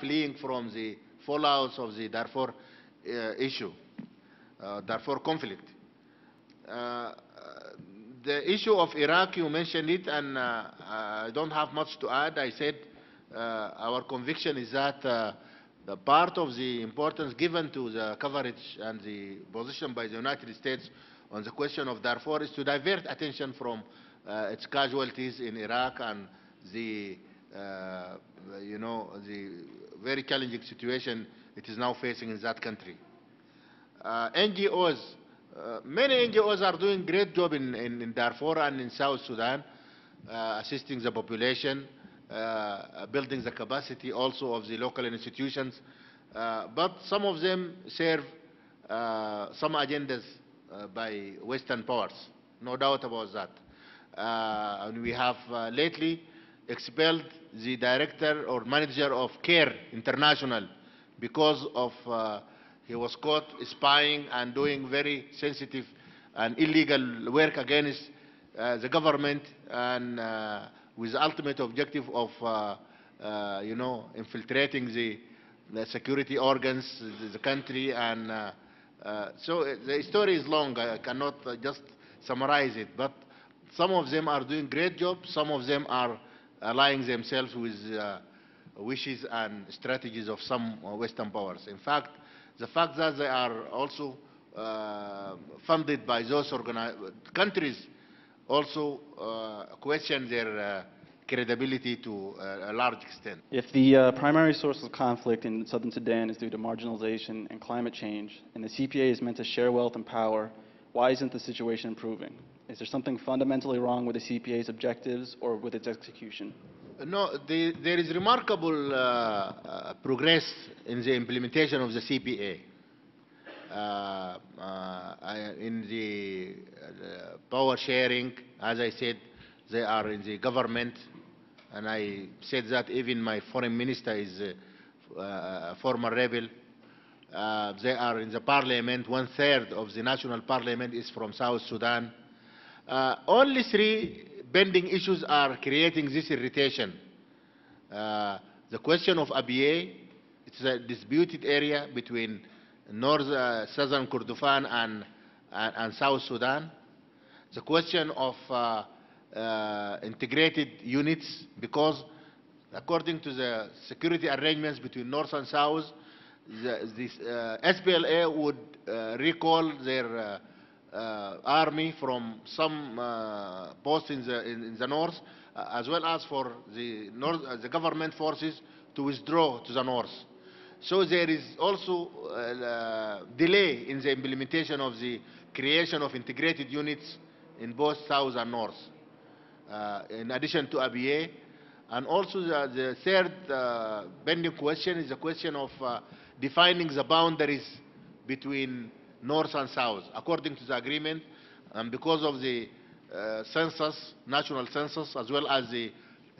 fleeing from the fallouts of the Darfur Darfur conflict. The issue of Iraq, you mentioned it, and I don't have much to add. I said our conviction is that the part of the importance given to the coverage and the position by the United States on the question of Darfur is to divert attention from its casualties in Iraq and the, the very challenging situation it is now facing in that country. NGOs, many NGOs are doing great job in Darfur and in South Sudan, assisting the population, building the capacity also of the local institutions. But some of them serve some agendas by Western powers, no doubt about that. And we have lately expelled the director or manager of CARE International because of he was caught spying and doing very sensitive and illegal work against the government, and with the ultimate objective of, infiltrating the security organs, the country, and so the story is long. I cannot just summarize it, but some of them are doing great jobs. Some of them are allying themselves with wishes and strategies of some Western powers. In fact, the fact that they are also funded by those countries also question their credibility to a large extent. If the primary source of conflict in southern Sudan is due to marginalization and climate change, and the CPA is meant to share wealth and power, why isn't the situation improving? Is there something fundamentally wrong with the CPA's objectives or with its execution? No, there is remarkable progress in the implementation of the CPA. In the power sharing, as I said, they are in the government, and I said that even my foreign minister is a former rebel. They are in the parliament. 1/3 of the national parliament is from South Sudan. Only 3 pending issues are creating this irritation. The question of ABA, it's a disputed area between southern Kordofan and South Sudan. The question of integrated units, because according to the security arrangements between North and South, the SPLA would recall their army from some posts in the north, as well as for the government forces to withdraw to the north. So there is also delay in the implementation of the creation of integrated units in both south and north, in addition to ABA. And also the third pending question is the question of defining the boundaries between north and south, according to the agreement, and because of the census, national census, as well as the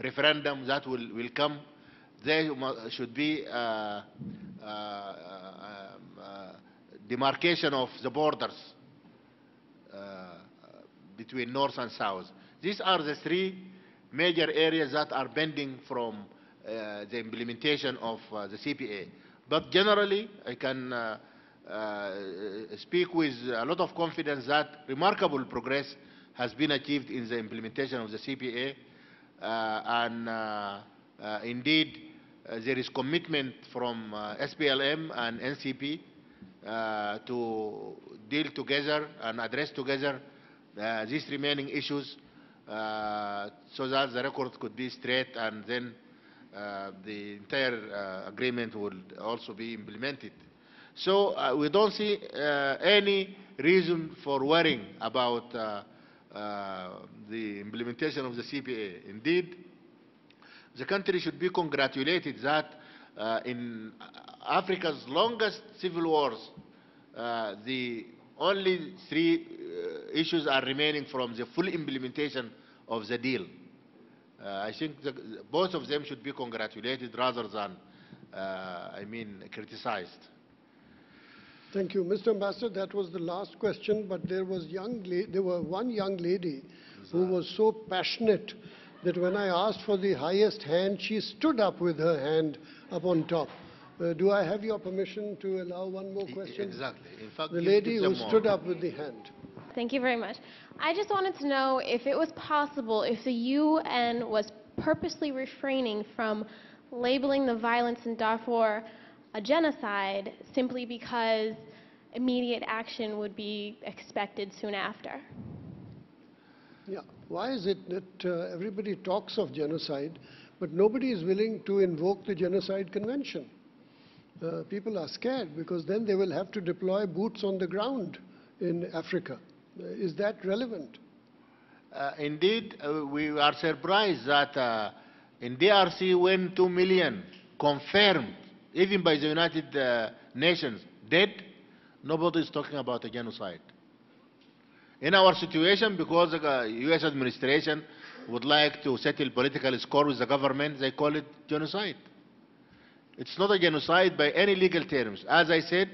referendum that will come, there should be demarcation of the borders between north and south. These are the 3 major areas that are pending from the implementation of the CPA. But generally, I can speak with a lot of confidence that remarkable progress has been achieved in the implementation of the CPA, and indeed there is commitment from SPLM and NCP to deal together and address together these remaining issues, so that the record could be straight, and then the entire agreement will also be implemented. So we don't see any reason for worrying about the implementation of the CPA. Indeed, the country should be congratulated that in Africa's longest civil wars, the only 3 issues are remaining from the full implementation of the deal. I think both of them should be congratulated rather than, criticized. Thank you. Mr. Ambassador, that was the last question, but there was one young lady who was so passionate that when I asked for the highest hand, she stood up with her hand up on top. Do I have your permission to allow one more question? Exactly. In fact, The give lady them who more. stood up with the hand. Thank you very much. I just wanted to know if it was possible, if the UN was purposely refraining from labeling the violence in Darfur a genocide simply because immediate action would be expected soon after. Yeah. Why is it that everybody talks of genocide, but nobody is willing to invoke the Genocide Convention? People are scared because then they will have to deploy boots on the ground in Africa. Is that relevant? Indeed, we are surprised that in DRC, when 2 million confirmed, even by the United Nations, dead, nobody is talking about a genocide. In our situation, because the U.S. administration would like to settle political score with the government, they call it genocide. It's not a genocide by any legal terms. As I said,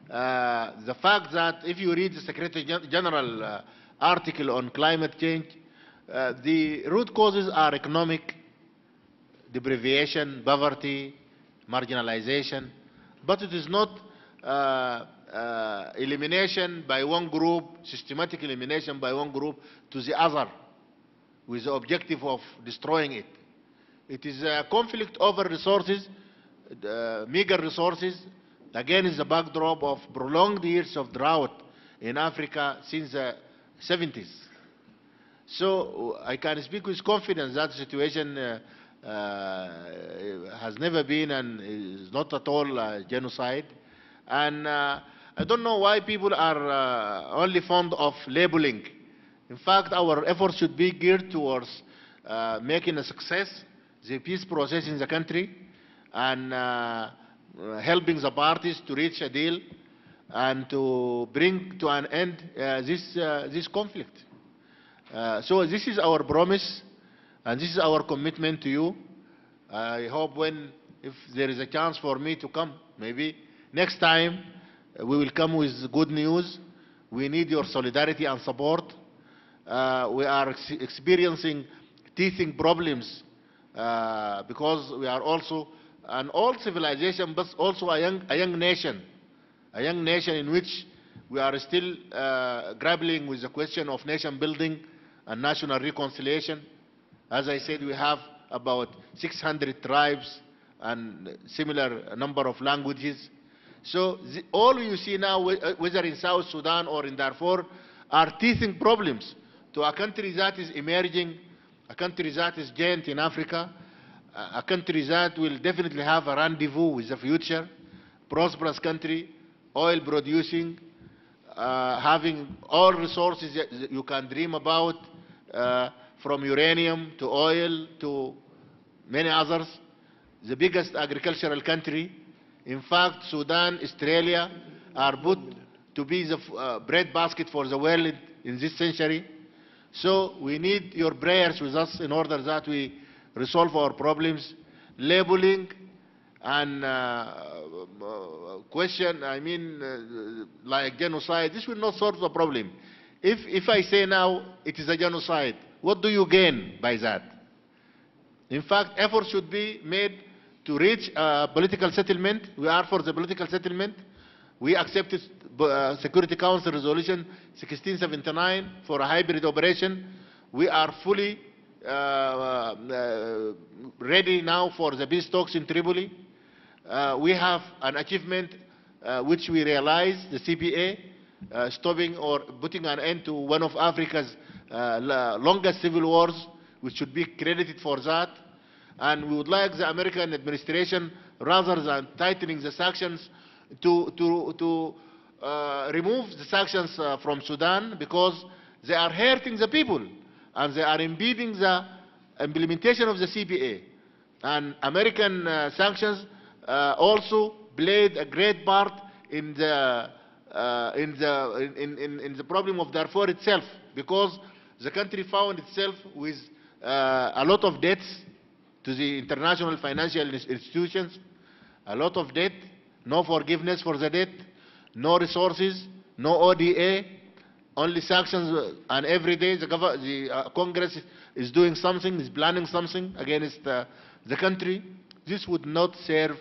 the fact that if you read the Secretary General article on climate change, the root causes are economic, deprivation, poverty, marginalization, but it is not elimination by one group, systematic elimination by one group to the other, with the objective of destroying it. It is a conflict over resources, meager resources. Again, is the backdrop of prolonged years of drought in Africa since the 70s. So I can speak with confidence that the situation has never been and is not at all genocide. And I don't know why people are only fond of labeling. In fact, our efforts should be geared towards making a success the peace process in the country and helping the parties to reach a deal and to bring to an end this conflict. So this is our promise and this is our commitment to you. I hope if there is a chance for me to come, maybe next time we will come with good news. We need your solidarity and support. We are experiencing teething problems because we are also an old civilization, but also a young nation in which we are still grappling with the question of nation building and national reconciliation. As I said, we have about 600 tribes and similar number of languages. So all you see now, whether in South Sudan or in Darfur, are teething problems to a country that is emerging, a country that is giant in Africa, a country that will definitely have a rendezvous with the future, prosperous country, oil producing, having all resources that you can dream about, from uranium to oil to many others, the biggest agricultural country. In fact, Sudan, Australia are put to be the breadbasket for the world in this century. So we need your prayers with us in order that we resolve our problems. Labeling and like genocide, this will not solve the problem. If I say now it is a genocide, what do you gain by that? In fact, efforts should be made to reach a political settlement. We are for the political settlement. We accepted Security Council Resolution 1679 for a hybrid operation. We are fully ready now for the peace talks in Tripoli. We have an achievement which we realized, the CPA, stopping or putting an end to one of Africa's longest civil wars, which should be credited for that. And we would like the American administration, rather than tightening the sanctions, to remove the sanctions from Sudan, because they are hurting the people and they are impeding the implementation of the CPA. And American sanctions also played a great part in the problem of Darfur itself, because the country found itself with a lot of debts to the international financial institutions, a lot of debt, no forgiveness for the debt, no resources, no ODA, only sanctions, and every day the Congress is doing something, is planning something against the country. This would not serve